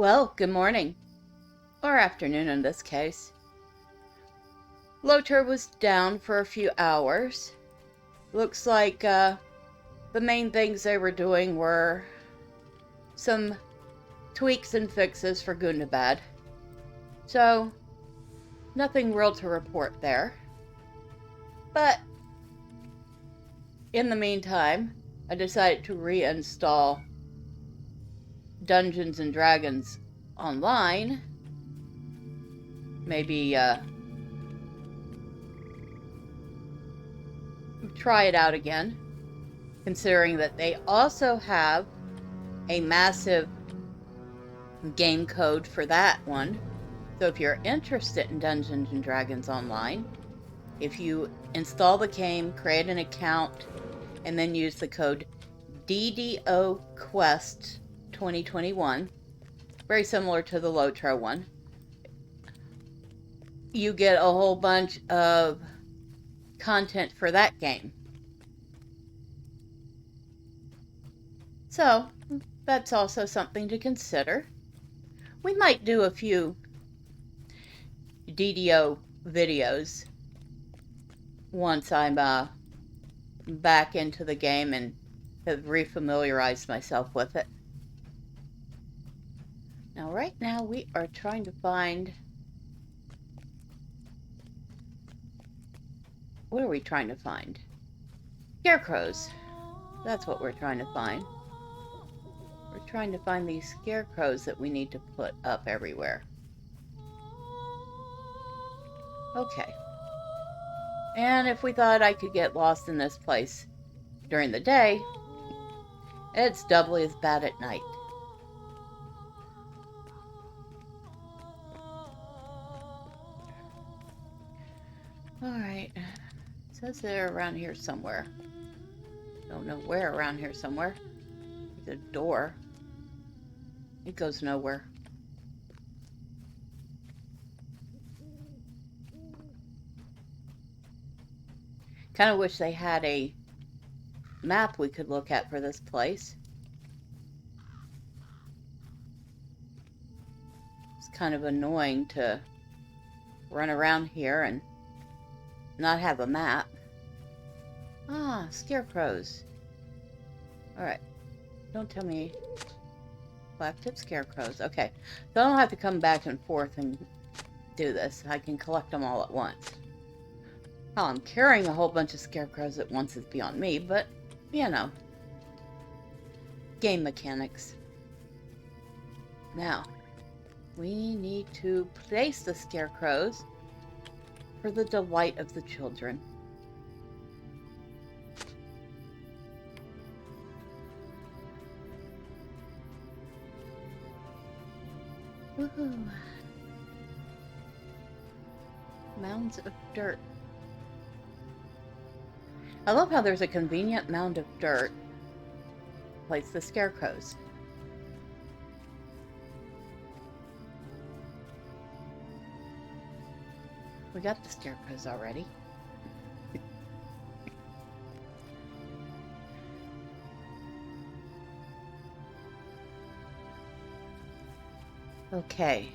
Well, good morning. Or afternoon in this case. LOTRO was down for a few hours. Looks like the main things they were doing were some tweaks and fixes for Gundabad. So, nothing real to report there. But, in the meantime, I decided to reinstall Dungeons and Dragons online. Maybe try it out again, considering that they also have a massive game code for that one. So if you're interested in Dungeons and Dragons Online, if you install the game, create an account, and then use the code DDOQuest 2021, very similar to the LOTRO one, you get a whole bunch of content for that game. So that's also something to consider. We might do a few DDO videos once I'm back into the game and have refamiliarized myself with it. Now, right now we are trying to find... What are we trying to find? Scarecrows. That's what we're trying to find. We're trying to find these scarecrows that we need to put up everywhere. Okay. And if we thought I could get lost in this place during the day, it's doubly as bad at night. Alright. It says they're around here somewhere. Don't know where around here somewhere. There's a door. It goes nowhere. Kind of wish they had a map we could look at for this place. It's kind of annoying to run around here and not have a map. Ah, scarecrows. Alright. Don't tell me. Black-tip scarecrows. Okay. So I don't have to come back and forth and do this. I can collect them all at once. How I'm carrying a whole bunch of scarecrows at once is beyond me, but, you know. Game mechanics. Now, we need to place the scarecrows for the delight of the children. Woohoo! Mounds of dirt. I love how there's a convenient mound of dirt. Place the scarecrows. We got the scarecrows already. Okay.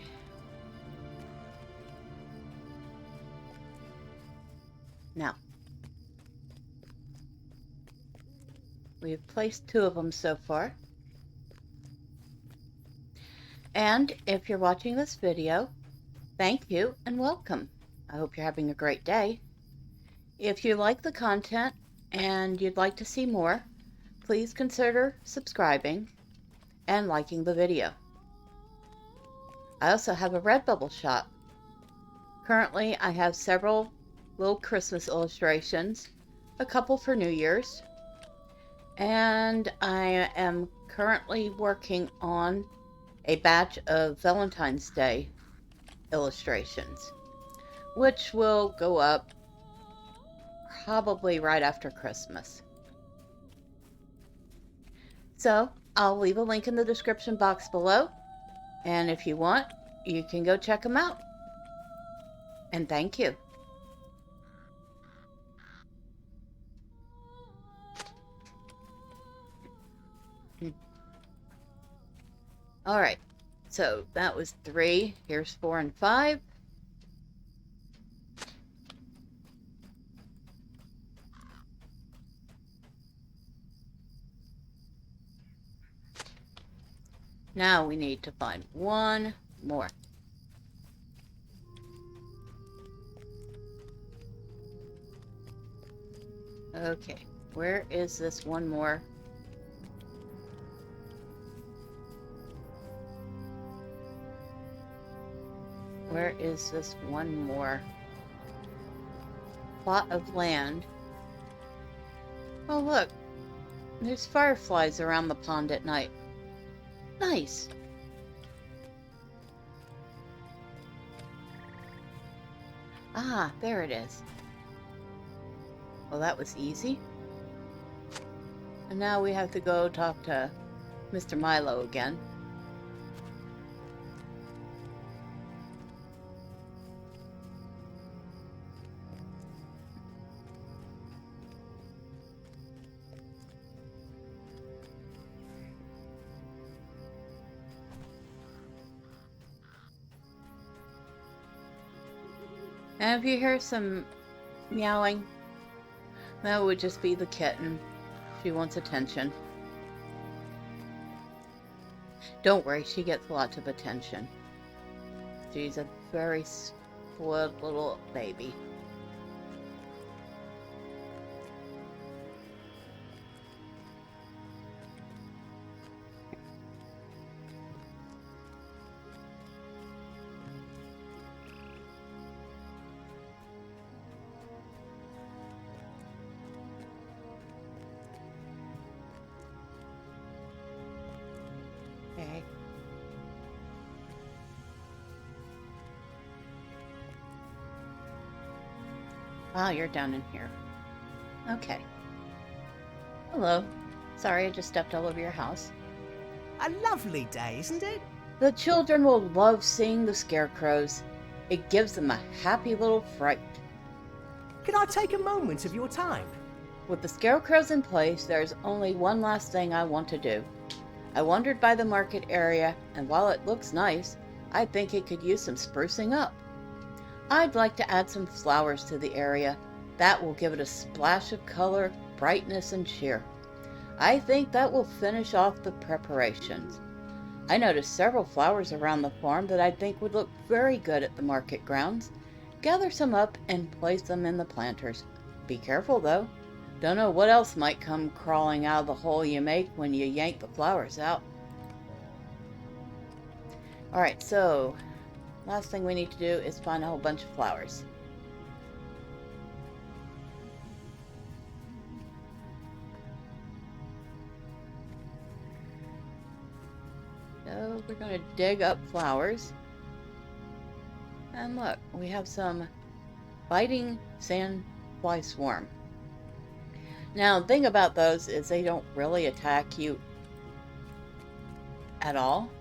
Now, we have placed 2 of them so far. And if you're watching this video, thank you and welcome. I hope you're having a great day. If you like the content and you'd like to see more, please consider subscribing and liking the video. I also have a Redbubble shop. Currently, I have several little Christmas illustrations, a couple for New Year's, and I am currently working on a batch of Valentine's Day illustrations, which will go up probably right after Christmas. So, I'll leave a link in the description box below, and if you want, you can go check them out. And thank you. All right. So that was 3. Here's 4 and 5. Now we need to find one more. Okay, where is this one more? Where is this one more plot of land? Oh, look. There's fireflies around the pond at night. Nice. Ah, there it is. Well, that was easy. And now we have to go talk to Mr. Milo again. And if you hear some meowing, that would just be the kitten. She wants attention. Don't worry, she gets lots of attention. She's a very spoiled little baby. Okay. Wow, you're down in here. Okay. Hello. Sorry, I just stepped all over your house. A lovely day, isn't it? The children will love seeing the scarecrows. It gives them a happy little fright. Can I take a moment of your time? With the scarecrows in place, there's only one last thing I want to do. I wandered by the market area, and while it looks nice, I think it could use some sprucing up. I'd like to add some flowers to the area. That will give it a splash of color, brightness, and cheer. I think that will finish off the preparations. I noticed several flowers around the farm that I think would look very good at the market grounds. Gather some up and place them in the planters. Be careful though. Don't know what else might come crawling out of the hole you make when you yank the flowers out. Alright, so last thing we need to do is find a whole bunch of flowers. So we're going to dig up flowers. And look, we have some biting sandfly swarm. Now, the thing about those is they don't really attack you at all,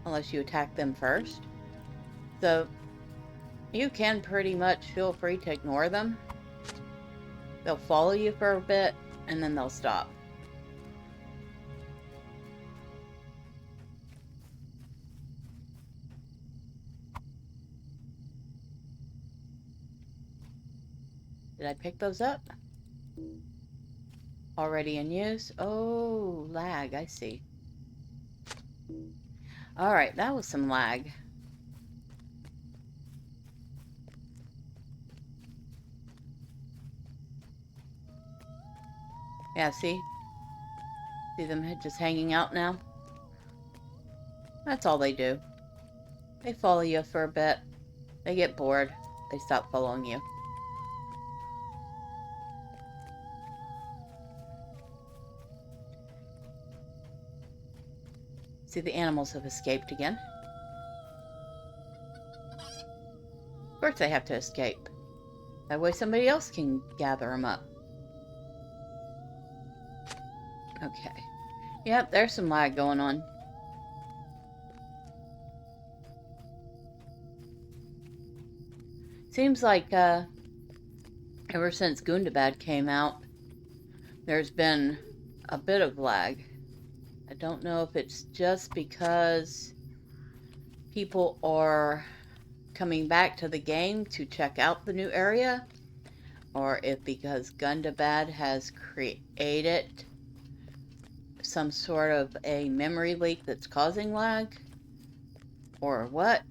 unless you attack them first. So, you can pretty much feel free to ignore them. They'll follow you for a bit, and then they'll stop. Did I pick those up? Already in use? Oh, lag, I see. Alright, that was some lag. Yeah, see? See them just hanging out now? That's all they do. They follow you for a bit. They get bored. They stop following you. See, the animals have escaped again. Of course they have to escape. That way somebody else can gather them up. Okay. Yep, there's some lag going on. Seems like, ever since Gundabad came out, there's been a bit of lag. I don't know if it's just because people are coming back to the game to check out the new area, or if because Gundabad has created some sort of a memory leak that's causing lag, or what.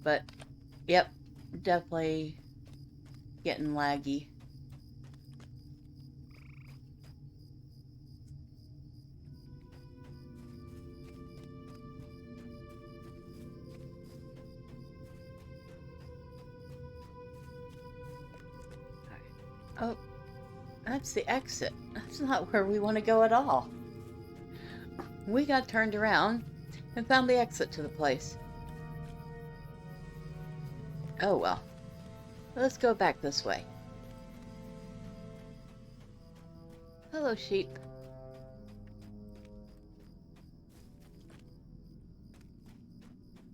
But, yep, definitely getting laggy. Oh, that's the exit. That's not where we want to go at all. We got turned around and found the exit to the place. Oh well. Let's go back this way. Hello, sheep.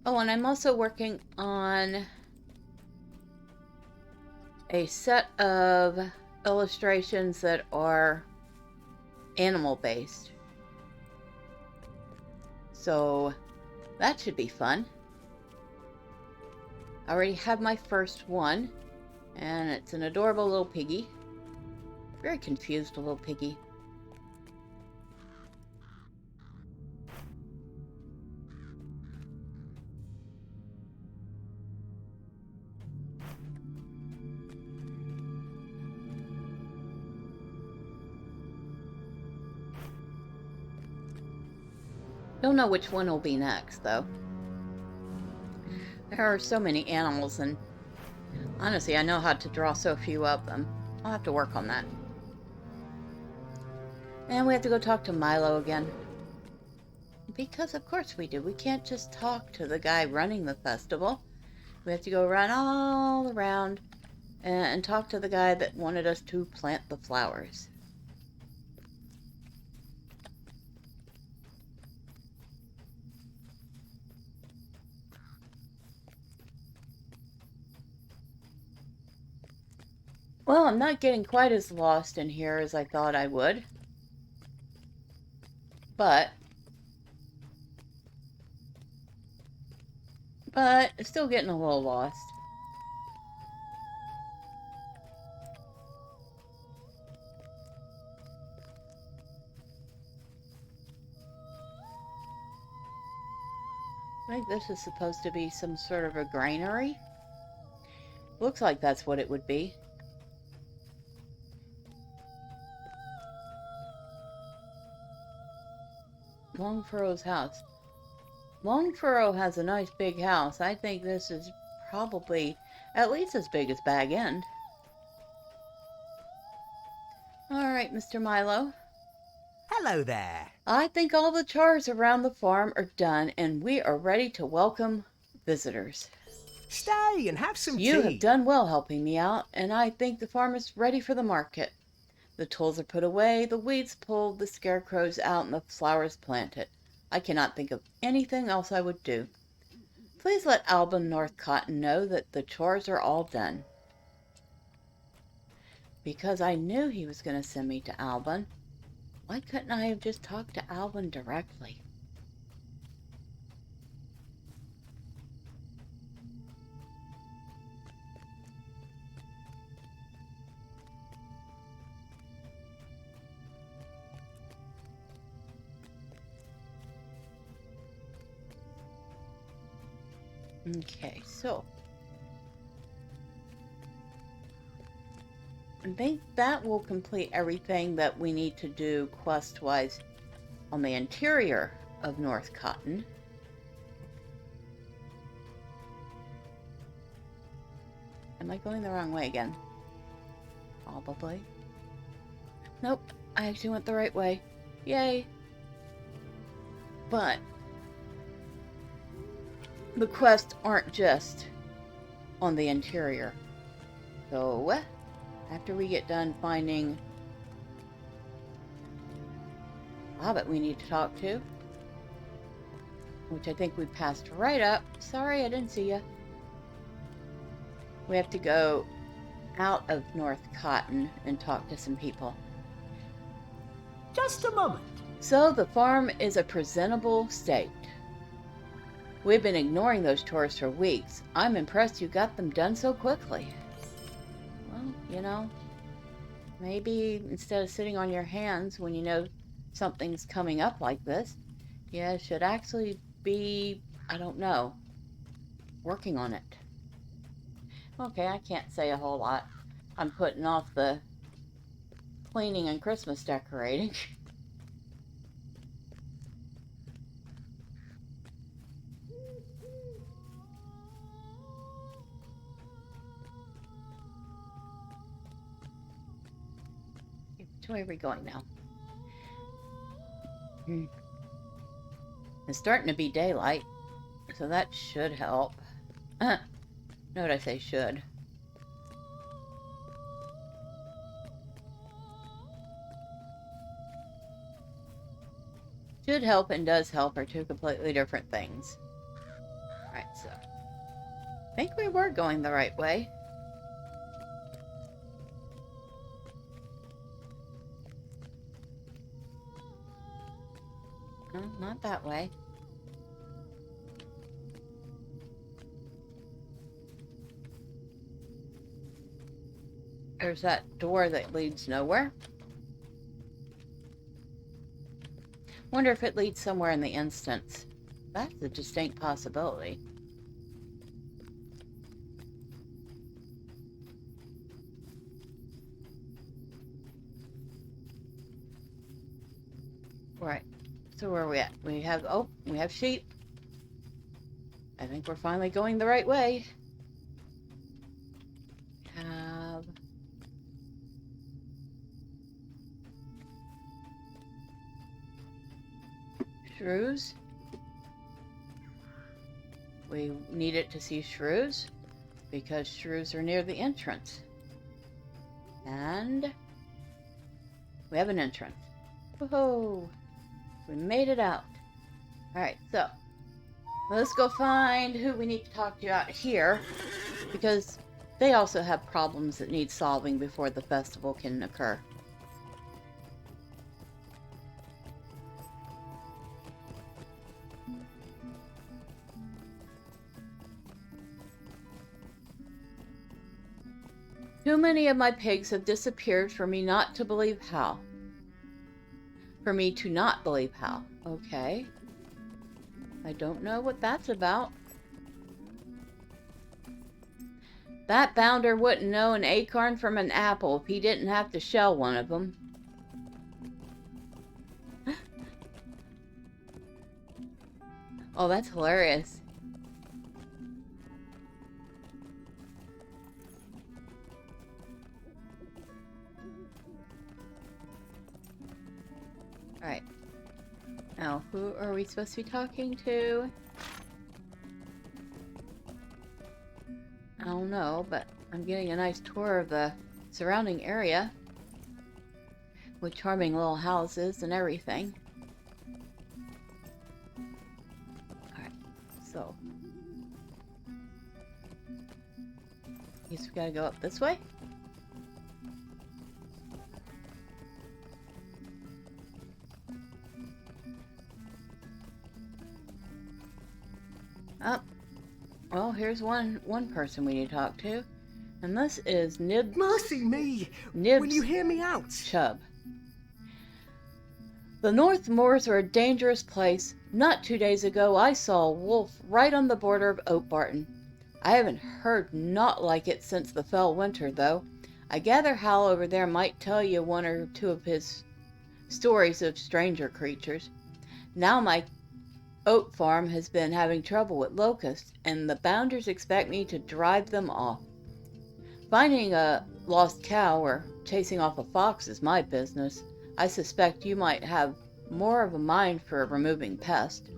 Oh, and I'm also working on a set of illustrations that are animal-based. So that should be fun. I already have my first one, and it's an adorable little piggy. Very confused little piggy. Don't know which one will be next, though. There are so many animals, and honestly, I know how to draw so few of them. I'll have to work on that. And we have to go talk to Milo again. Because of course we do. We can't just talk to the guy running the festival. We have to go run all around and talk to the guy that wanted us to plant the flowers. Well, I'm not getting quite as lost in here as I thought I would. But still getting a little lost. I think this is supposed to be some sort of a granary. Looks like that's what it would be. Longfurrow's house. Longfurrow has a nice big house. I think this is probably at least as big as Bag End. Alright, Mr. Milo. Hello there. I think all the chores around the farm are done, and we are ready to welcome visitors. Stay and have some tea. You have done well helping me out, and I think the farm is ready for the market. The tools are put away, the weeds pulled, the scarecrows out, and the flowers planted. I cannot think of anything else I would do. Please let Alban North Cotton know that the chores are all done. Because I knew he was going to send me to Alban. Why couldn't I have just talked to Alban directly? Okay, so I think that will complete everything that we need to do quest-wise on the interior of North Cotton. Am I going the wrong way again? Probably. Nope, I actually went the right way. Yay! But the quests aren't just on the interior. So, after we get done finding Hobbit we need to talk to, which I think we passed right up. Sorry, I didn't see ya. We have to go out of North Cotton and talk to some people. Just a moment. So the farm is a presentable state. We've been ignoring those chores for weeks. I'm impressed you got them done so quickly. Well, you know, maybe instead of sitting on your hands when you know something's coming up like this, you should actually be, I don't know, working on it. Okay, I can't say a whole lot. I'm putting off the cleaning and Christmas decorating. Which way are we going now? It's starting to be daylight, so that should help. Note I say should. Should help and does help are two completely different things. Alright, so I think we were going the right way. No, not that way. There's that door that leads nowhere. Wonder if it leads somewhere in the instance. That's a distinct possibility. Right. So where are we at? We have sheep. I think we're finally going the right way. Have shrews. We need it to see shrews because shrews are near the entrance. And we have an entrance. Whoa! We made it out. Alright, so let's go find who we need to talk to out here, because they also have problems that need solving before the festival can occur. Too many of my pigs have disappeared for me not to believe how. For me to not believe how. Okay. I don't know what that's about. That bounder wouldn't know an acorn from an apple if he didn't have to shell one of them. Oh, that's hilarious. Alright. Now, who are we supposed to be talking to? I don't know, but I'm getting a nice tour of the surrounding area with charming little houses and everything. Alright, so I guess we gotta go up this way. Up. Well, here's one person we need to talk to, and this is Nibs. Mercy me! Nibs. Will you hear me out? Chub. The North Moors are a dangerous place. Not 2 days ago, I saw a wolf right on the border of Oatbarten. I haven't heard naught like it since the fell winter, though. I gather Hal over there might tell you one or two of his stories of stranger creatures. Now my oat farm has been having trouble with locusts, and the bounders expect me to drive them off. Finding a lost cow or chasing off a fox is my business. I suspect you might have more of a mind for removing pests.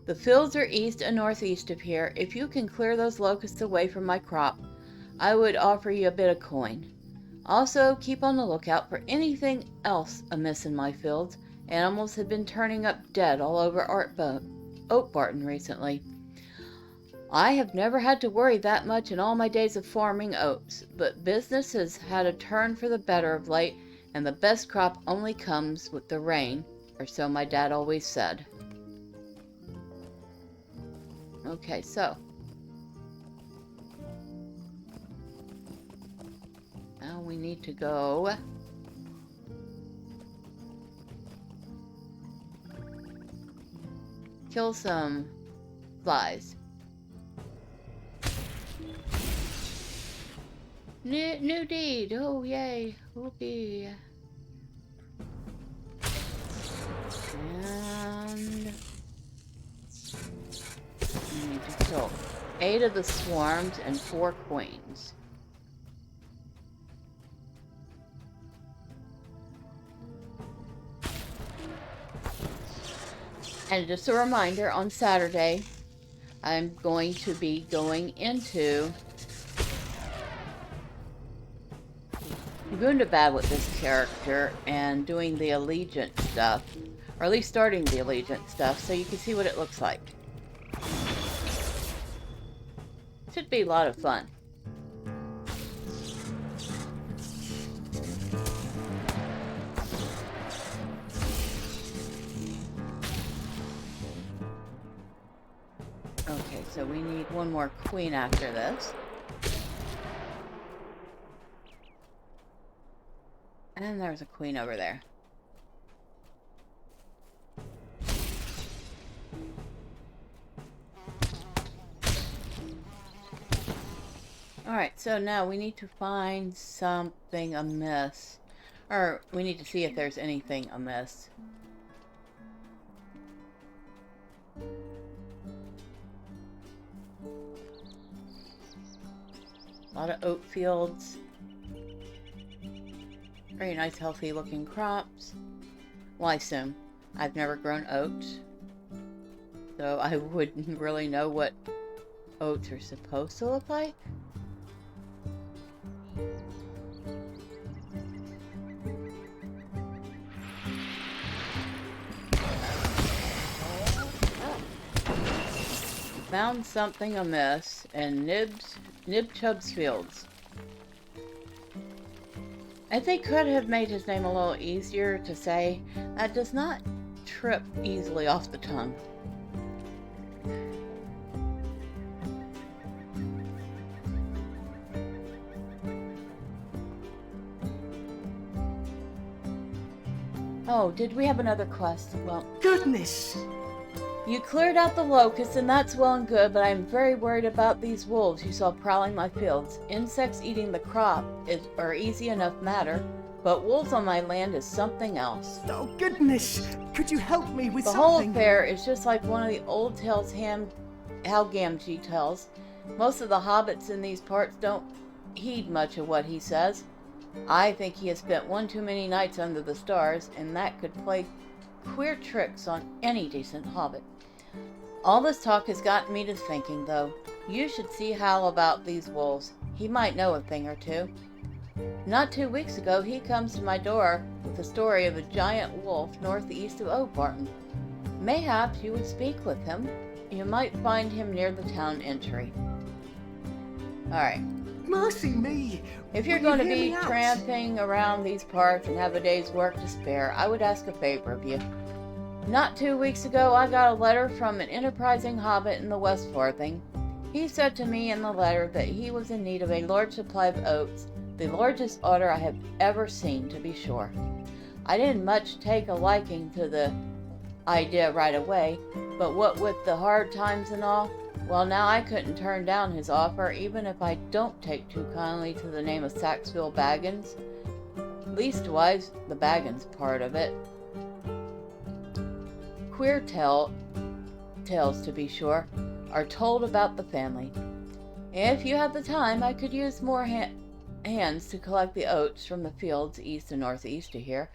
The fields are east and northeast of here. If you can clear those locusts away from my crop, I would offer you a bit of coin. Also, keep on the lookout for anything else amiss in my fields. Animals have been turning up dead all over Oatbarten recently. I have never had to worry that much in all my days of farming oats, but business has had a turn for the better of late, and the best crop only comes with the rain, or so my dad always said. Okay, so. Now we need to go. Kill some flies. New deed. Oh, yay. Whoopee. And we need to kill 8 of the swarms and 4 queens. And just a reminder, on Saturday, I'm going to be going into Gundabad with this character and doing the Allegiant stuff. Or at least starting the Allegiant stuff, so you can see what it looks like. Should be a lot of fun. Okay, so we need one more queen after this. And there's a queen over there. Alright, so now we need to find something amiss. Or we need to see if there's anything amiss. A lot of oat fields. Very nice, healthy looking crops. Well, I assume. I've never grown oats, so I wouldn't really know what oats are supposed to look like. Found something amiss in Nib Chubb's fields. If they could have made his name a little easier to say, that does not trip easily off the tongue. Oh, did we have another quest? Well, Goodness! you cleared out the locusts, and that's well and good, but I'm very worried about these wolves you saw prowling my fields. Insects eating the crop are easy enough matter, but wolves on my land is something else. Oh, goodness! Could you help me with The something? whole affair is just like one of the old tales Hal Gamgee tells. Most of the hobbits in these parts don't heed much of what he says. I think he has spent one too many nights under the stars, and that could play queer tricks on any decent hobbit. All this talk has gotten me to thinking, though. You should see Hal about these wolves. He might know a thing or two. Not 2 weeks ago, he comes to my door with the story of a giant wolf northeast of Oatbarten. Mayhaps you would speak with him. You might find him near the town entry. Alright. Mercy me! If you're Will going to you hear be me out? tramping around these parts and have a day's work to spare, I would ask a favor of you. Not 2 weeks ago, I got a letter from an enterprising hobbit in the West Farthing. He said to me in the letter that he was in need of a large supply of oats, the largest order I have ever seen, to be sure. I didn't much take a liking to the idea right away, but what with the hard times and all, well, now I couldn't turn down his offer, even if I don't take too kindly to the name of Saxville Baggins. Leastwise, the Baggins part of it. Queer tales, to be sure, are told about the family. If you have the time, I could use more hands to collect the oats from the fields east and northeast of here.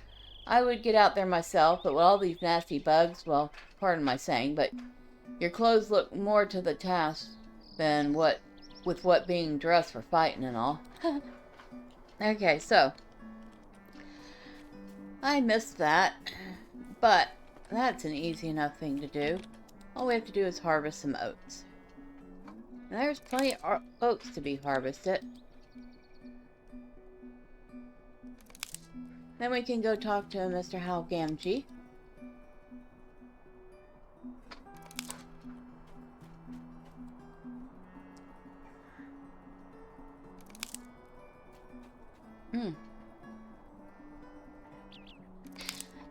I would get out there myself, but with all these nasty bugs, well, pardon my saying, but your clothes look more to the task than what being dressed for fighting and all. Okay, so I missed that, but that's an easy enough thing to do. All we have to do is harvest some oats. And there's plenty of oats to be harvested. Then we can go talk to Mr. Hal Gamgee.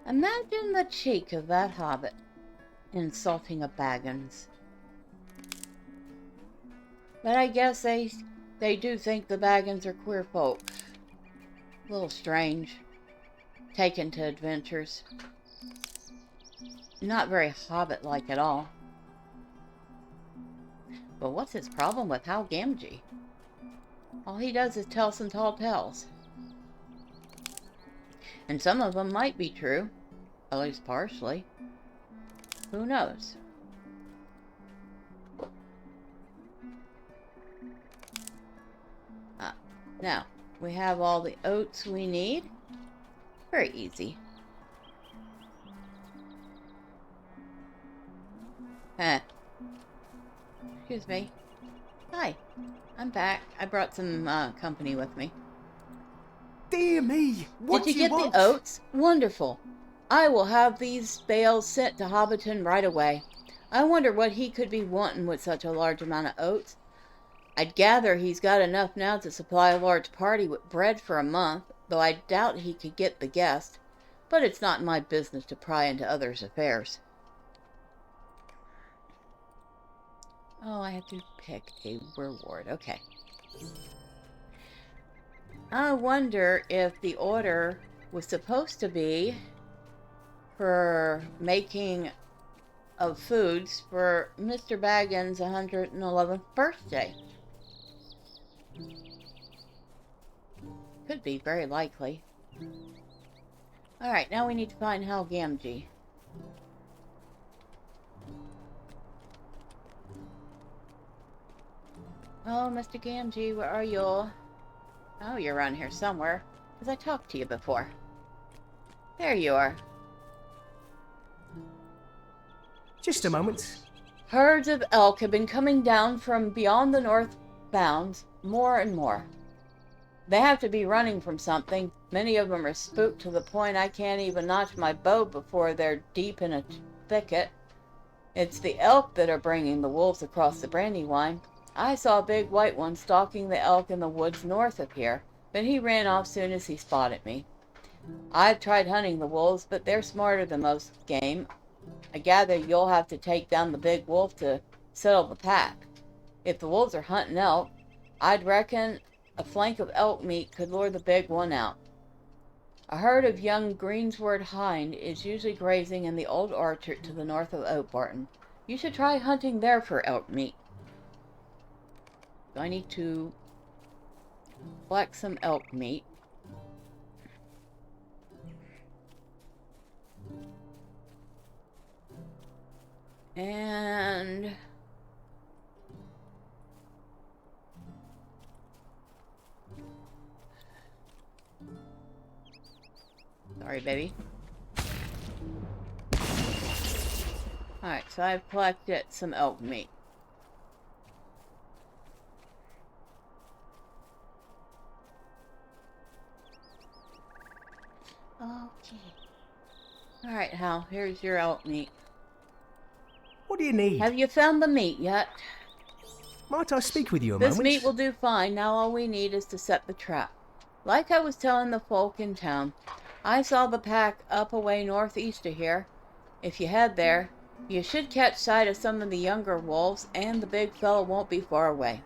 Imagine the cheek of that hobbit insulting a Baggins. But I guess they do think the Baggins are queer folk. A little strange. Taken to adventures. Not very hobbit-like at all. But what's his problem with Hal Gamgee? All he does is tell some tall tales. And some of them might be true. At least partially. Who knows? Now, we have all the oats we need. Very easy. Excuse me. Hi. I'm back. I brought some company with me. Dear me, what Did do you get want? the oats? Wonderful. I will have these bales sent to Hobbiton right away. I wonder what he could be wanting with such a large amount of oats. I'd gather he's got enough now to supply a large party with bread for a month, though I doubt he could get the guest. But it's not my business to pry into others' affairs. Oh, I have to pick a reward. Okay. I wonder if the order was supposed to be for making of foods for Mr. Baggins' 111th birthday. Could be, very likely. Alright, now we need to find Hal Gamgee. Oh, Mr. Gamgee, where are you? Oh, you're around here somewhere, because I talked to you before. There you are. Just a moment. Herds of elk have been coming down from beyond the north bounds, more and more. They have to be running from something. Many of them are spooked to the point I can't even notch my bow before they're deep in a thicket. It's the elk that are bringing the wolves across the Brandywine. I saw a big white one stalking the elk in the woods north of here, but he ran off soon as he spotted me. I've tried hunting the wolves, but they're smarter than most game. I gather you'll have to take down the big wolf to settle the pack. If the wolves are hunting elk, I'd reckon a flank of elk meat could lure the big one out. A herd of young greensward hind is usually grazing in the old orchard to the north of Oatbarten. You should try hunting there for elk meat. So I need to collect some elk meat. And sorry, baby. Alright, so I've collected some elk meat. Okay. Alright, Hal, here's your elk meat. What do you need? Have you found the meat yet? Might I speak with you a This moment? meat will do fine. Now all we need is to set the trap. Like I was telling the folk in town, I saw the pack up away northeast of here. If you head there, you should catch sight of some of the younger wolves, and the big fellow won't be far away.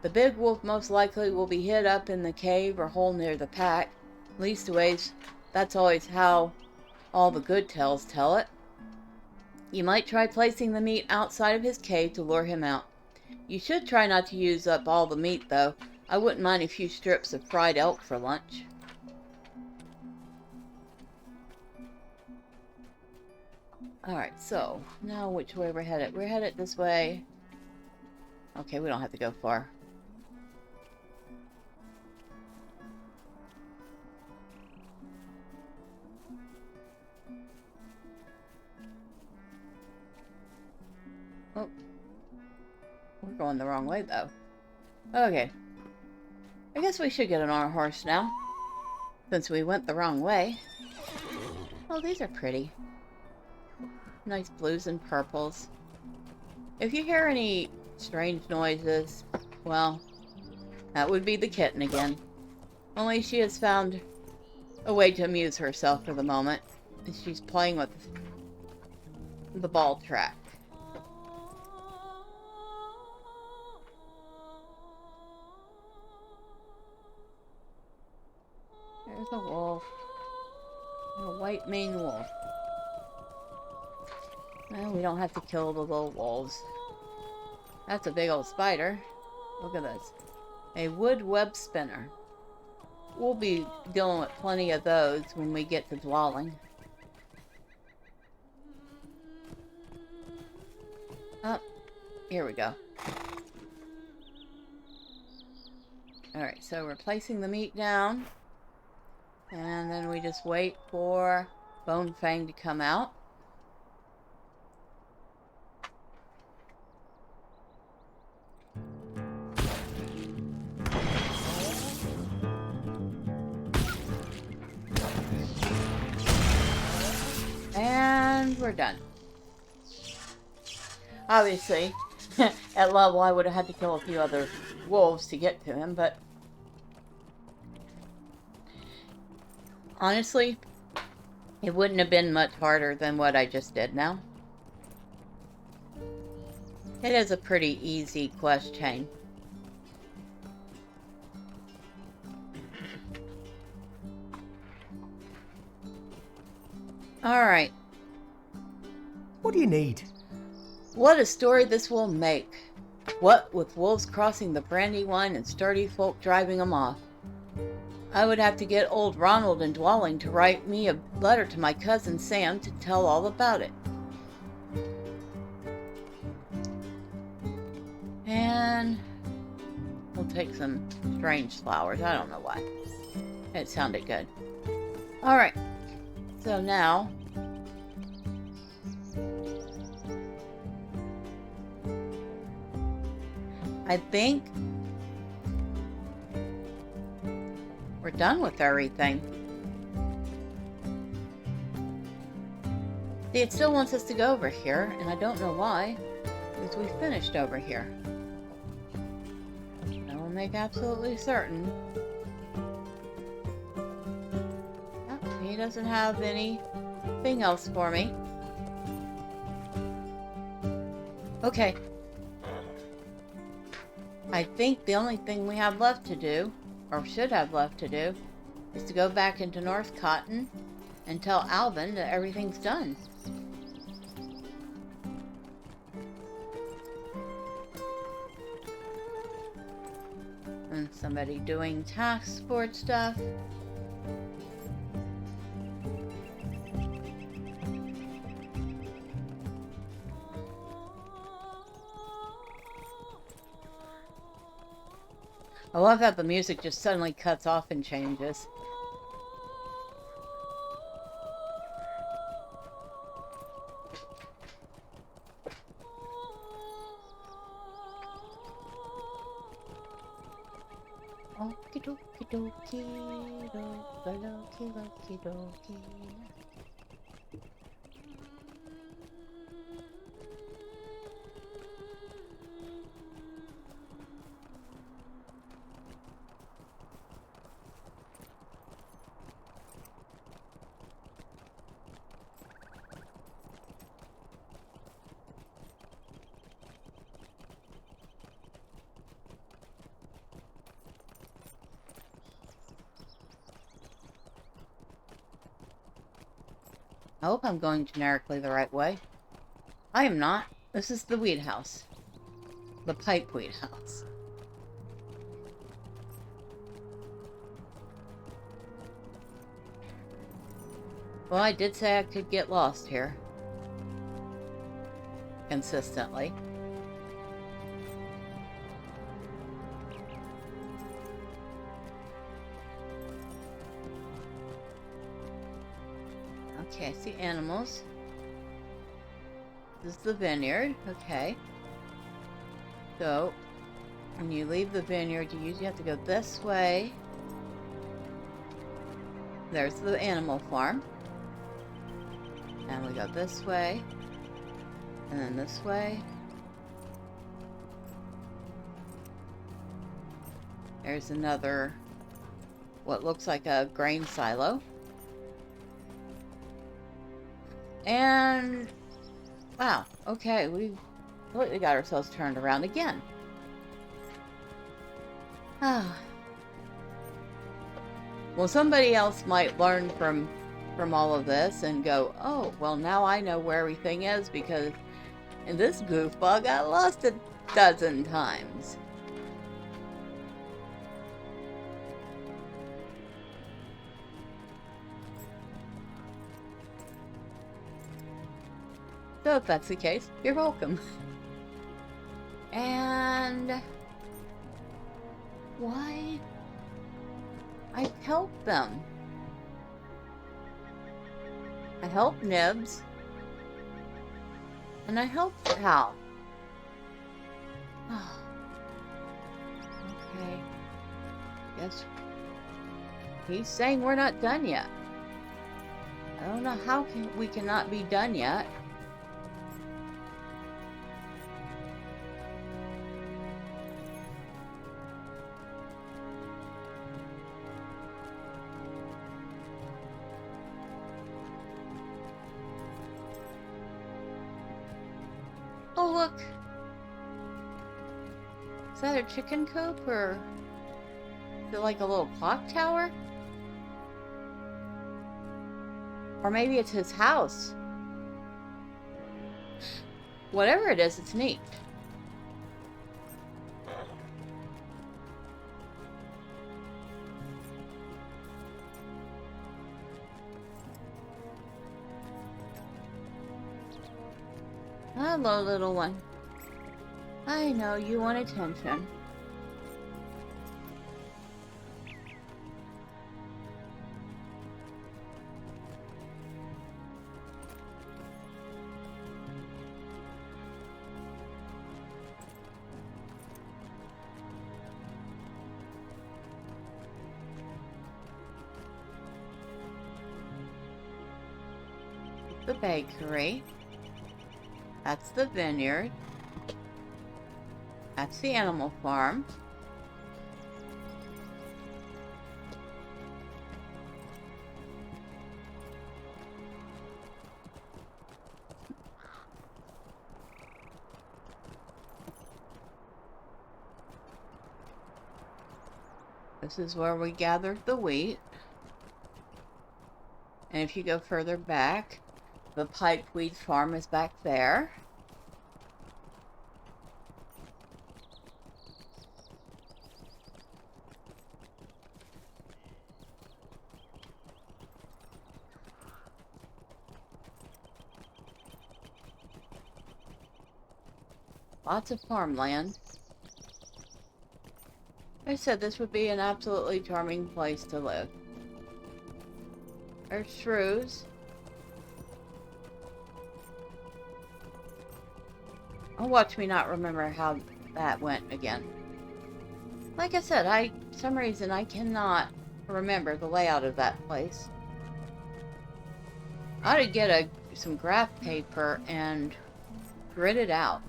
The big wolf most likely will be hid up in the cave or hole near the pack. Leastways, that's always how all the good tales tell it. You might try placing the meat outside of his cave to lure him out. You should try not to use up all the meat, though. I wouldn't mind a few strips of fried elk for lunch. Alright, so, now which way we're headed? We're headed this way. Okay, we don't have to go far. Oh. We're going the wrong way, though. Okay. I guess we should get on our horse now, since we went the wrong way. Oh, these are pretty. Nice blues and purples. If you hear any strange noises, well, that would be the kitten again. Only she has found a way to amuse herself for the moment. And she's playing with the ball track. There's a wolf. A white maned wolf. Well, we don't have to kill the little wolves. That's a big old spider. Look at this. A wood web spinner. We'll be dealing with plenty of those when we get to Dwaling. Oh, here we go. Alright, so we're placing the meat down. And then we just wait for Bone Fang to come out. And we're done. Obviously, at level I would have had to kill a few other wolves to get to him, but honestly, it wouldn't have been much harder than what I just did now. It is a pretty easy quest chain. Alright. What do you need? What a story this will make. What with wolves crossing the Brandywine and sturdy folk driving them off. I would have to get old Ronald in Dwaling to write me a letter to my cousin Sam to tell all about it. And we'll take some strange flowers. I don't know why. It sounded good. Alright. So now I think we're done with everything. See, it still wants us to go over here, and I don't know why, because we finished over here. I will make absolutely certain. Oh, he doesn't have anything else for me. Okay. I think the only thing we have left to do, or should have left to do, is to go back into North Cotton and tell Alvin that everything's done. And somebody doing task sport stuff. I love how the music just suddenly cuts off and changes. Okie dokie dokie, dokie dokie dokie. I hope I'm going generically the right way. I am not. This is the weed house. The pipe weed house. Well, I did say I could get lost here. Consistently. Okay, I see animals. This is the vineyard. Okay. So, when you leave the vineyard, you usually have to go this way. There's the animal farm. And we go this way. And then this way. There's another what looks like a grain silo. And wow, okay, we completely got ourselves turned around again. Ah. Well, somebody else might learn from all of this and go, oh, well, now I know where everything is, because in this goofball got lost a dozen times. So if that's the case, you're welcome. And why? I helped them. I helped Nibs. And I helped Hal. Okay. Guess he's saying we're not done yet. I don't know how we cannot be done yet. Oh, look. Is that a chicken coop, or is it like a little clock tower? Or maybe it's his house. Whatever it is, it's neat. Hello, little one. I know you want attention. The bakery. That's the vineyard. That's the animal farm. This is where we gathered the wheat. And if you go further back, the pipeweed farm is back there. Lots of farmland. I said this would be an absolutely charming place to live. There's shrews. Oh, watch me not remember how that went again. Like I said, for some reason I cannot remember the layout of that place. I ought to get some graph paper and grid it out.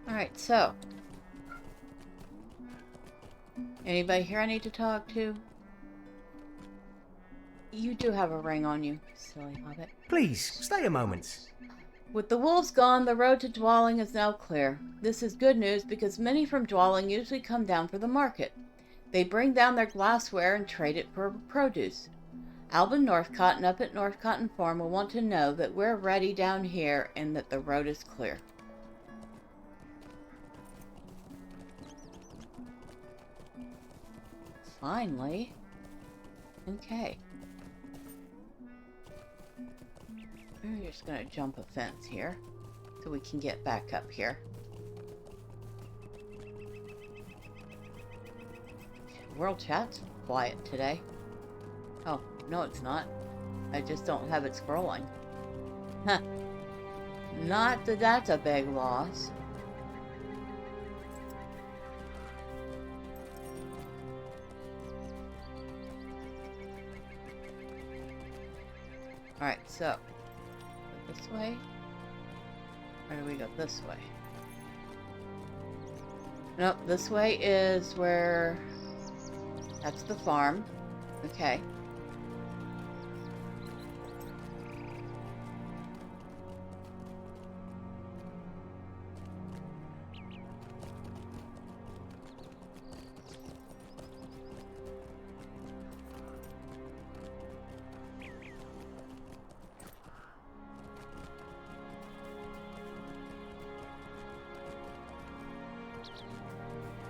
Alright, so. Anybody here I need to talk to? You do have a ring on you, silly hobbit. Please, stay a moment. With the wolves gone, the road to Dwaling is now clear. This is good news because many from Dwaling usually come down for the market. They bring down their glassware and trade it for produce. Alban Northcott and up at Northcott Farm will want to know that we're ready down here and that the road is clear. Finally. Okay. We're just gonna jump a fence here so we can get back up here. World chat's quiet today. Oh, no it's not. I just don't have it scrolling. Huh. Not that that's a big loss. Alright, so this way? Or do we go this way? Nope, this way is where... That's the farm. Okay.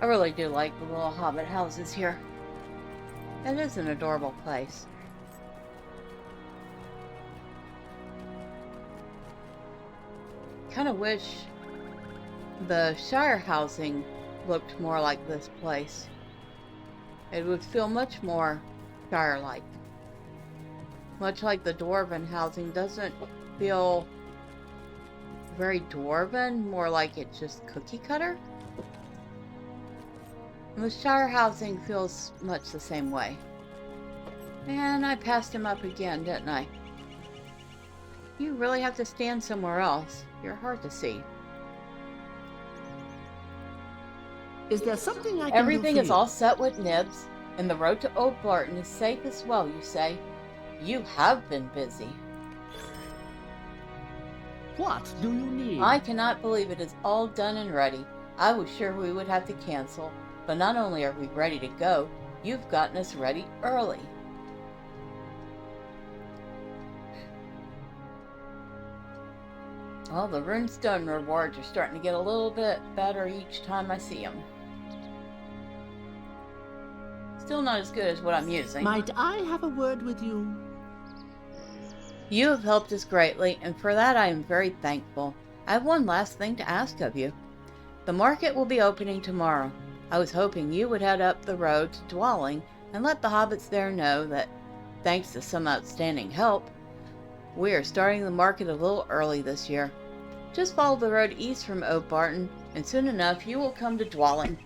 I really do like the little hobbit houses here. It is an adorable place. Kind of wish the Shire housing looked more like this place. It would feel much more Shire-like. Much like the Dwarven housing doesn't feel very Dwarven, more like it's just cookie cutter. And the Shire housing feels much the same way. And I passed him up again, didn't I? You really have to stand somewhere else. You're hard to see. Is there something I can Everything do for is you? all set with nibs, and the road to Oatbarten is safe as well, you say? You have been busy. What do you need? I cannot believe it is all done and ready. I was sure we would have to cancel, but not only are we ready to go, you've gotten us ready early. Well, the runestone rewards are starting to get a little bit better each time I see them. Still not as good as what I'm using. Might I have a word with you? You have helped us greatly, and for that I am very thankful. I have one last thing to ask of you. The market will be opening tomorrow. I was hoping you would head up the road to Dwaling and let the hobbits there know that, thanks to some outstanding help, we are starting the market a little early this year. Just follow the road east from Oatbarten, and soon enough you will come to Dwaling.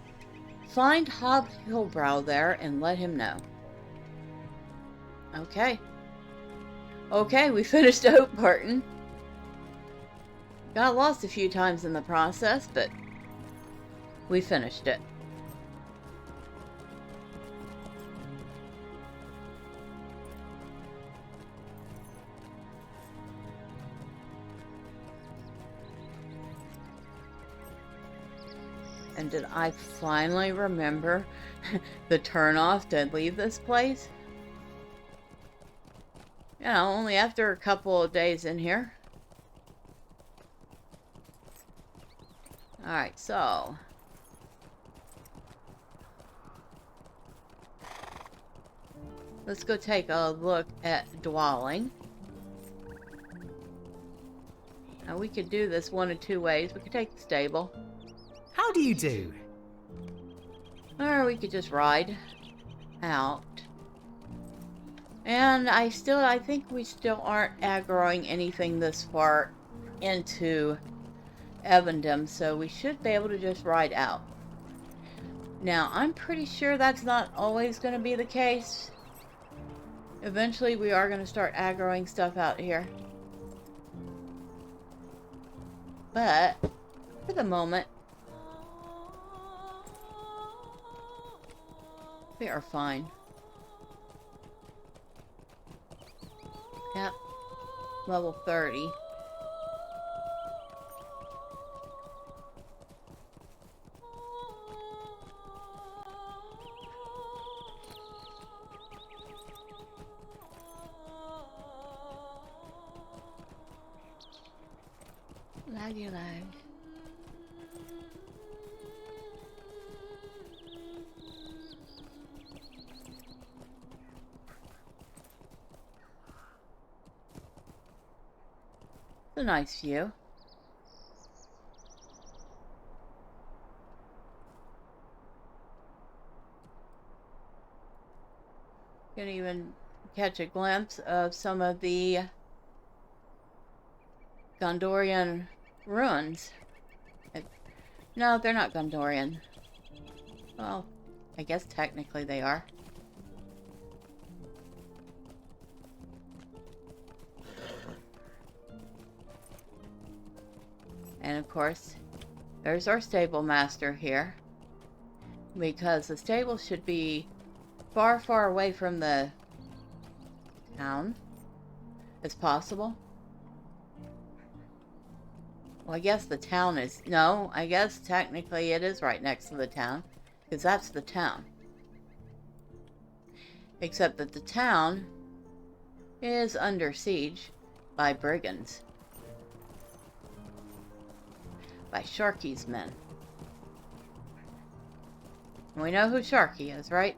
Find Hob Hillbrow there and let him know. Okay. Okay, we finished Oatbarten. Got lost a few times in the process, but we finished it. And did I finally remember the turnoff to leave this place? You know, only after a couple of days in here. Alright, so... let's go take a look at Dwaling. Now we could do this one of two ways. We could take the stable. How do you do? Or we could just ride out. And I think we still aren't aggroing anything this far into Evendom, so we should be able to just ride out. Now, I'm pretty sure that's not always going to be the case. Eventually, we are going to start aggroing stuff out here. But, for the moment, we are fine. Yep. Level 30. Laggy lag. It's a nice view. You can even catch a glimpse of some of the Gondorian Ruins. No, they're not Gondorian. Well, I guess technically they are. And of course, there's our stable master here. because the stable should be far, far away from the town as possible. Well, I guess the town is... No, I guess technically it is right next to the town, because that's the town. Except that the town is under siege by brigands. By Sharky's men. We know who Sharky is, right?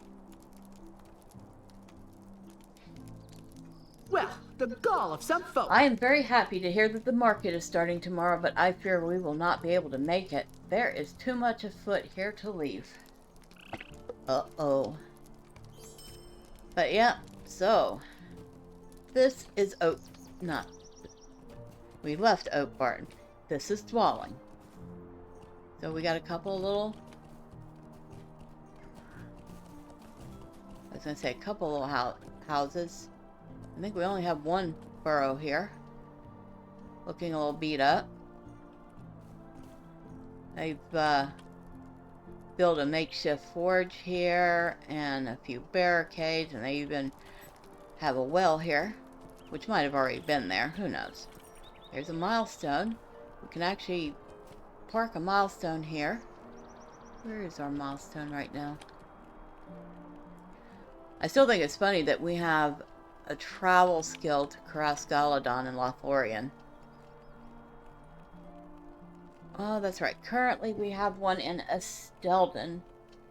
Well, the gall of some folk. I am very happy to hear that the market is starting tomorrow, but I fear we will not be able to make it. There is too much afoot here to leave. Uh-oh. But yeah, so... This is we left Oatbarten. This is Dwaling. So we got a couple little... I was going to say a couple little houses. I think we only have one burrow here. Looking a little beat up. They've built a makeshift forge here and a few barricades, and they even have a well here, which might have already been there. Who knows? There's a milestone. We can actually park a milestone here. Where is our milestone right now? I still think it's funny that we have a travel skill to cross Galadon and Lothlorien. Oh, that's right. Currently, we have one in Estelden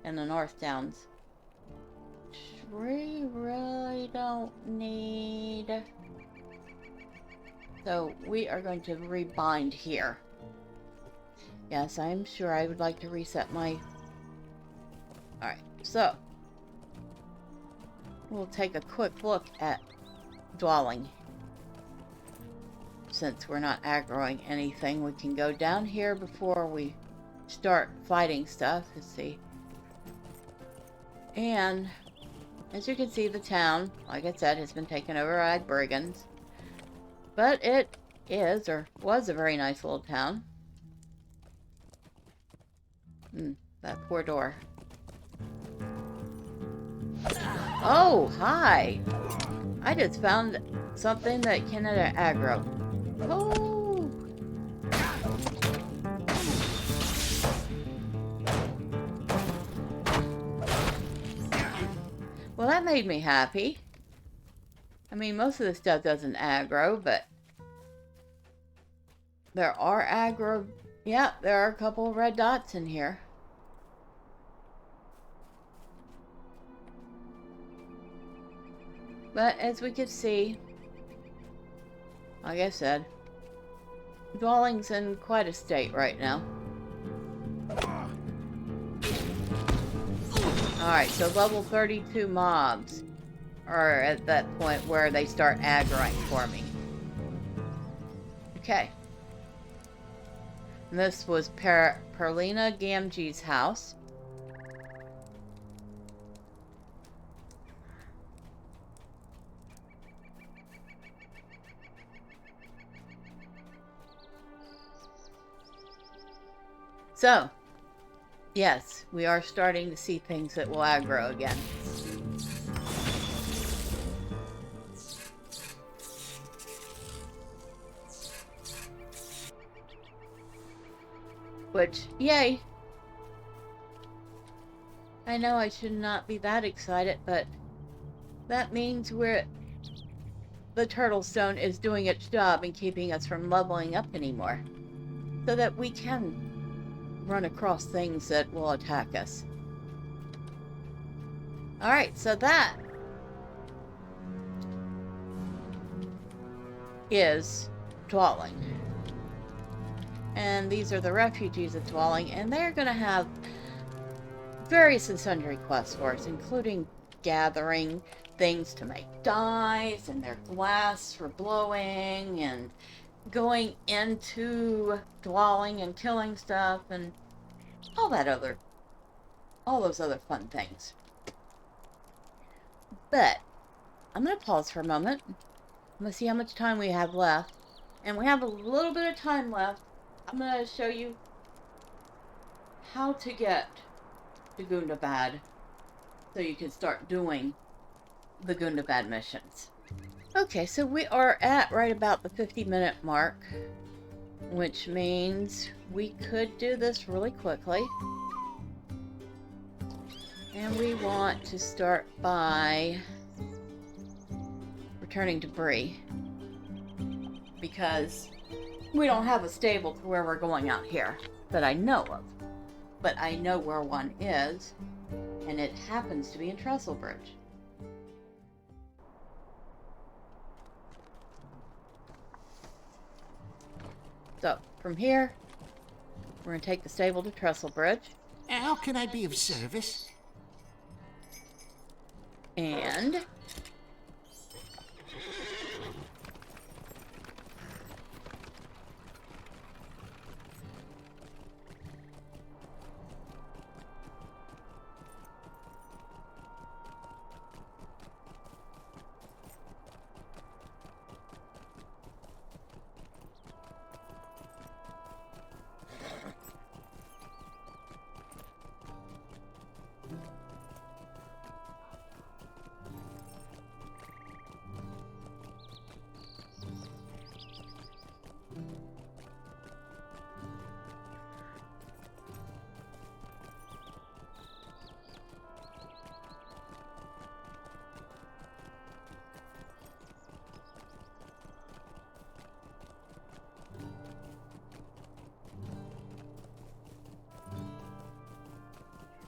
in the North Downs. Which we really don't need. So, we are going to rebind here. Yes, I'm sure I would like to reset my... Alright, so... We'll take a quick look at Dwaling. Since we're not aggroing anything, we can go down here before we start fighting stuff. Let's see. And as you can see, the town, like I said, has been taken over by brigands. But it is, or was, a very nice little town. That poor door. Oh, hi! I just found something that can aggro. Oh! Well, that made me happy. I mean, most of the stuff doesn't aggro, but there are aggro... Yeah, there are a couple of red dots in here. But as we could see, like I said, Dwaling's in quite a state right now. Alright, so level 32 mobs are at that point where they start aggroing for me. Okay. And this was Perlina Gamgee's house. So, yes, we are starting to see things that will aggro again. Which, yay! I know I should not be that excited, but that means the turtle stone is doing its job in keeping us from leveling up anymore. So that we can run across things that will attack us. Alright, so that is Dwaling. And these are the refugees of Dwaling, and they're going to have various and sundry quests for us, including gathering things to make dyes, and their glass for blowing, and going into Dwaling and killing stuff, and all those other fun things. But I'm going to pause for a moment. I'm going to see how much time we have left. And we have a little bit of time left. I'm going to show you how to get to Gundabad so you can start doing the Gundabad missions. Okay, so we are at right about the 50-minute mark, which means we could do this really quickly. And we want to start by returning to Bree, because we don't have a stable to where we're going out here that I know of. But I know where one is, and it happens to be in Trestle Bridge. So, from here, we're going to take the stable to Trestle Bridge. How can I be of service? And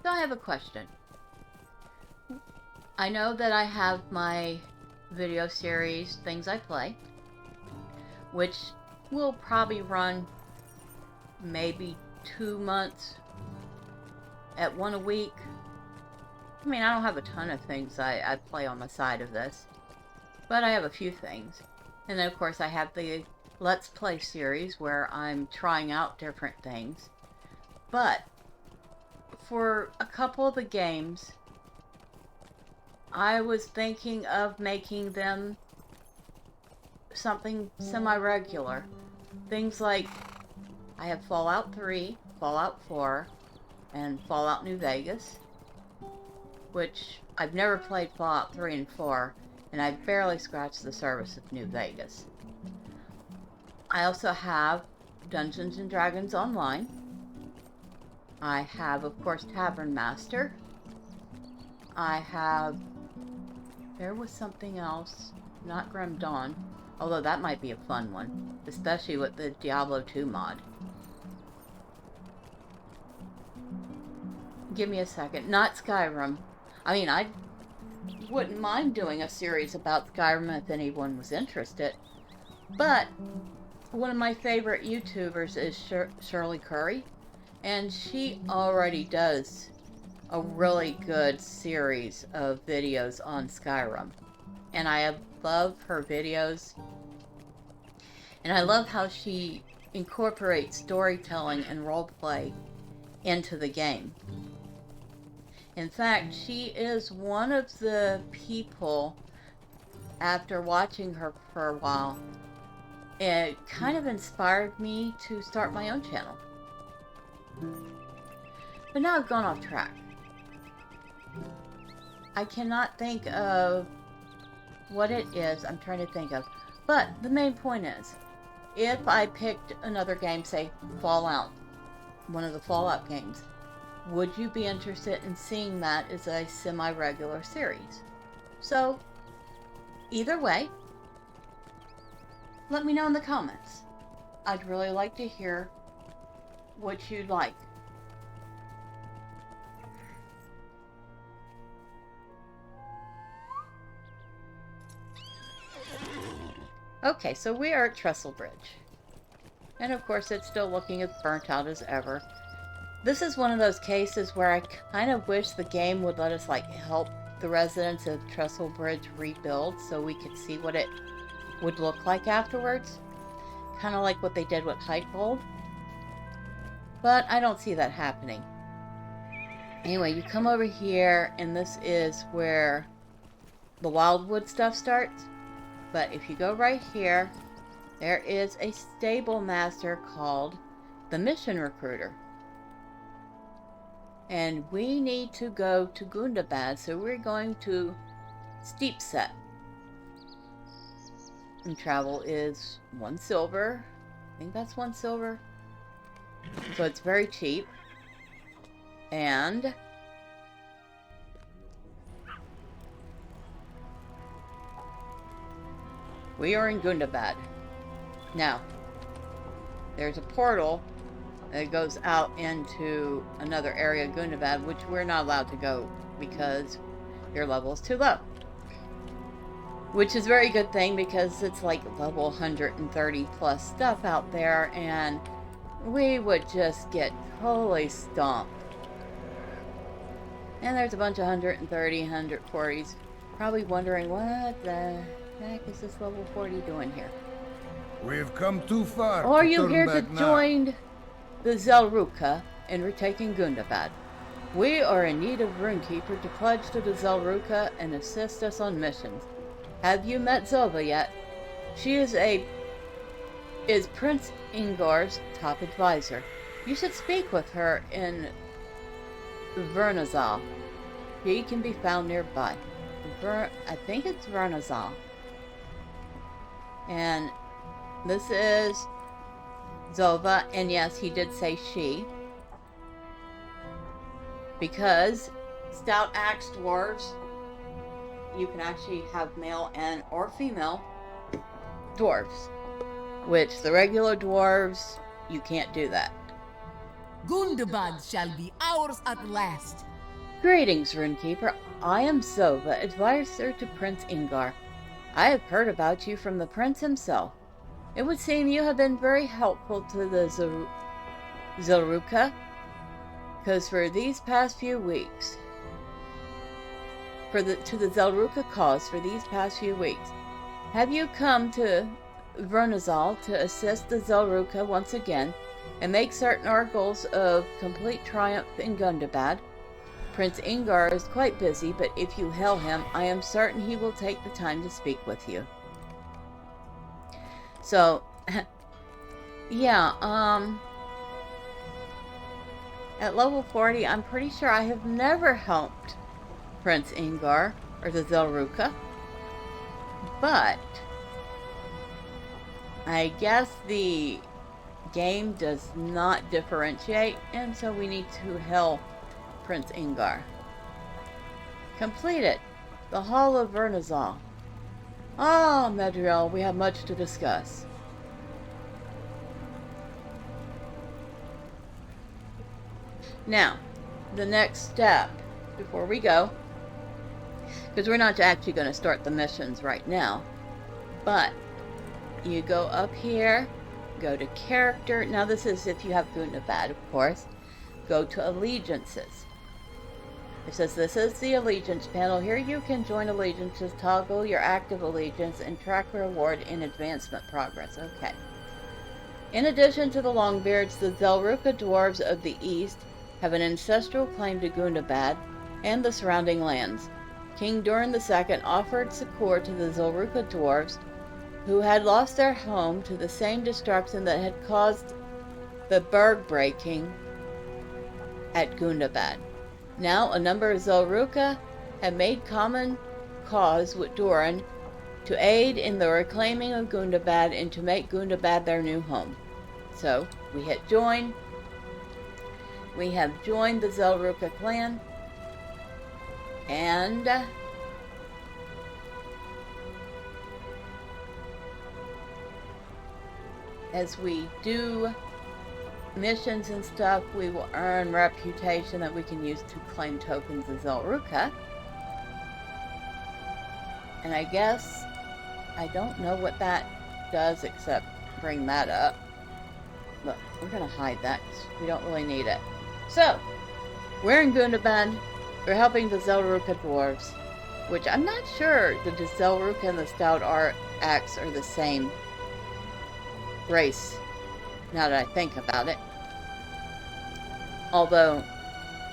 so I have a question. I know that I have my video series, Things I Play, which will probably run maybe 2 months at one a week. I mean, I don't have a ton of things I play on the side of this, but I have a few things. And then, of course, I have the Let's Play series where I'm trying out different things. But for a couple of the games, I was thinking of making them something semi-regular. Things like, I have Fallout 3, Fallout 4, and Fallout New Vegas, which I've never played Fallout 3 and 4, and I've barely scratched the surface of New Vegas. I also have Dungeons & Dragons Online. I have, of course, Tavern Master. I have... There was something else. Not Grim Dawn. Although that might be a fun one. Especially with the Diablo 2 mod. Give me a second. Not Skyrim. I mean, I wouldn't mind doing a series about Skyrim if anyone was interested. But one of my favorite YouTubers is Shirley Curry. And she already does a really good series of videos on Skyrim. And I love her videos. And I love how she incorporates storytelling and roleplay into the game. In fact, she is one of the people, after watching her for a while, it kind of inspired me to start my own channel. But now I've gone off track. I cannot think of what it is I'm trying to think of. But the main point is, if I picked another game, say Fallout, one of the Fallout games, would you be interested in seeing that as a semi-regular series? So, either way, let me know in the comments. I'd really like to hear what you'd like. Okay, so we are at Trestle Bridge. And of course it's still looking as burnt out as ever. This is one of those cases where I kind of wish the game would let us help the residents of Trestle Bridge rebuild so we could see what it would look like afterwards. Kind of like what they did with Hydewold. But I don't see that happening. Anyway, you come over here and this is where the Wildwood stuff starts. But if you go right here, there is a stable master called the Mission Recruiter. And we need to go to Gundabad, so we're going to Steep Set. And travel is 1 silver. I think that's 1 silver. So it's very cheap. And we are in Gundabad. Now, there's a portal that goes out into another area of Gundabad, which we're not allowed to go because your level is too low. Which is a very good thing because it's like level 130 plus stuff out there, and we would just get totally stomped. And there's a bunch of 130, 140s probably wondering, what the heck is this level 40 doing here? We've come too far. Or are you turn here to back now. join the Zelruka in retaking Gundabad? We are in need of Runekeeper to pledge to the Zelruka and assist us on missions. Have you met Zova yet? She is Prince Ingar's top advisor. You should speak with her in Vernazal. She can be found nearby. I think it's Vernazal. And this is Zova, and yes, he did say she. Because Stout Axe Dwarves, you can actually have male and or female dwarves. Which the regular dwarves, you can't do that. Gundabad shall be ours at last. Greetings, Runekeeper. I am Zova, advisor to Prince Ingar. I have heard about you from the prince himself. It would seem you have been very helpful to the Zelruka, because for these past few weeks, to the Zelruka cause for these past few weeks, have you come to Vernazal to assist the Zelruka once again and make certain our goals of complete triumph in Gundabad? Prince Ingar is quite busy, but if you hail him, I am certain he will take the time to speak with you. So, yeah, at level 40, I'm pretty sure I have never helped Prince Ingar or the Zelruka, but I guess the game does not differentiate, and so we need to hail Prince Ingar. Completed. The Hall of Vernazal. Ah, Medriel, we have much to discuss. Now, the next step, before we go, because we're not actually going to start the missions right now, but you go up here, go to character. Now this is if you have Gundabad, of course. Go to allegiances. It says this is the allegiance panel. Here you can join allegiances, toggle your active allegiance, and track reward in advancement progress. Okay. In addition to the Longbeards, the Zelruka dwarves of the east have an ancestral claim to Gundabad and the surrounding lands. King Durin II offered succor to the Zelruka dwarves, who had lost their home to the same destruction that had caused the berg breaking at Gundabad. Now, a number of Zelruka have made common cause with Durin to aid in the reclaiming of Gundabad and to make Gundabad their new home. So, we hit join. We have joined the Zelruka clan. And as we do missions and stuff, we will earn reputation that we can use to claim tokens of Zelruka. And I guess I don't know what that does except bring that up. Look, we're going to hide that because we don't really need it. So, we're in Gundabad. We're helping the Zelruka dwarves, which I'm not sure that the Zelruka and the Stout Axe are the same race, now that I think about it. Although,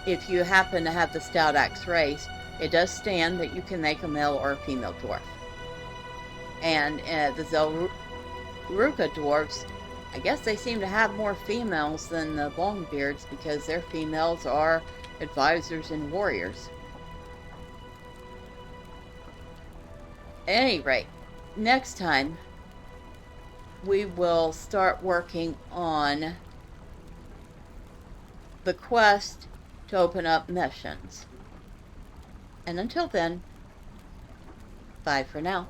if you happen to have the Stout Axe race, it does stand that you can make a male or a female dwarf. And the Zelruka dwarves, I guess they seem to have more females than the Longbeards, because their females are advisors and warriors. At any rate, next time we will start working on the quest to open up missions. And until then, bye for now.